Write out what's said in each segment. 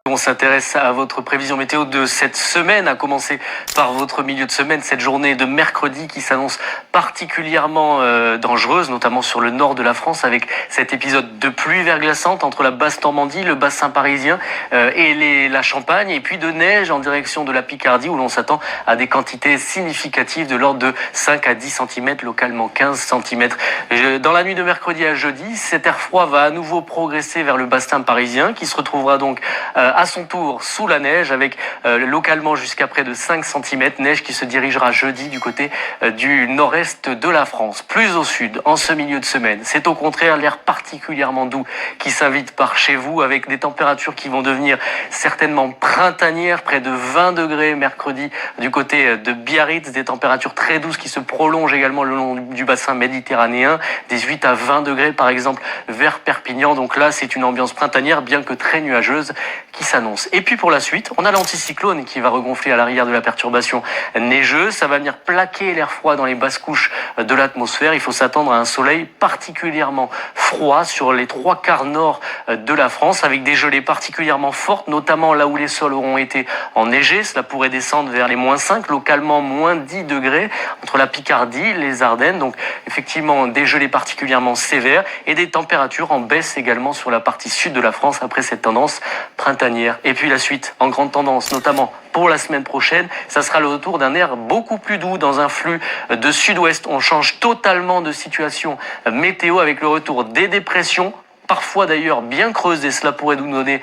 On s'intéresse à votre prévision météo de cette semaine, à commencer par votre milieu de semaine, cette journée de mercredi qui s'annonce particulièrement dangereuse, notamment sur le nord de la France, avec cet épisode de pluie verglaçante entre la basse Normandie, le bassin parisien et la Champagne, et puis de neige en direction de la Picardie, où l'on s'attend à des quantités significatives de l'ordre de 5 à 10 cm, localement 15 cm. Dans la nuit de mercredi à jeudi, cet air froid va à nouveau progresser vers le bassin parisien, qui se retrouvera donc à son tour sous la neige, avec localement jusqu'à près de 5 cm, neige qui se dirigera jeudi du côté du nord-est de la France. Plus au sud, en ce milieu de semaine, c'est au contraire l'air particulièrement doux qui s'invite par chez vous, avec des températures qui vont devenir certainement printanières, près de 20 degrés mercredi du côté de Biarritz, des températures très douces qui se prolongent également le long du bassin méditerranéen, 18 à 20 degrés par exemple vers Perpignan. Donc là, c'est une ambiance printanière, bien que très nuageuse, qui s'annonce. Et puis pour la suite, on a l'anticyclone qui va regonfler à l'arrière de la perturbation neigeuse. Ça va venir plaquer l'air froid dans les basses couches de l'atmosphère. Il faut s'attendre à un soleil particulièrement froid sur les 3/4 nord de la France, avec des gelées particulièrement fortes, notamment là où les sols auront été enneigés. Cela pourrait descendre vers les -5, localement -10 degrés entre la Picardie, les Ardennes. Donc effectivement des gelées particulièrement sévères et des températures en baisse également sur la partie sud de la France après cette tendance printanière. Et puis la suite en grande tendance, notamment pour la semaine prochaine, ça sera le retour d'un air beaucoup plus doux dans un flux de sud-ouest. On change totalement de situation météo avec le retour des dépressions, parfois d'ailleurs bien creuses, et cela pourrait nous donner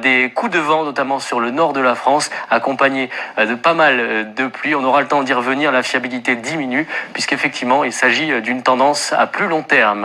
des coups de vent, notamment sur le nord de la France, accompagnés de pas mal de pluie. On aura le temps d'y revenir, la fiabilité diminue, puisqu'effectivement il s'agit d'une tendance à plus long terme.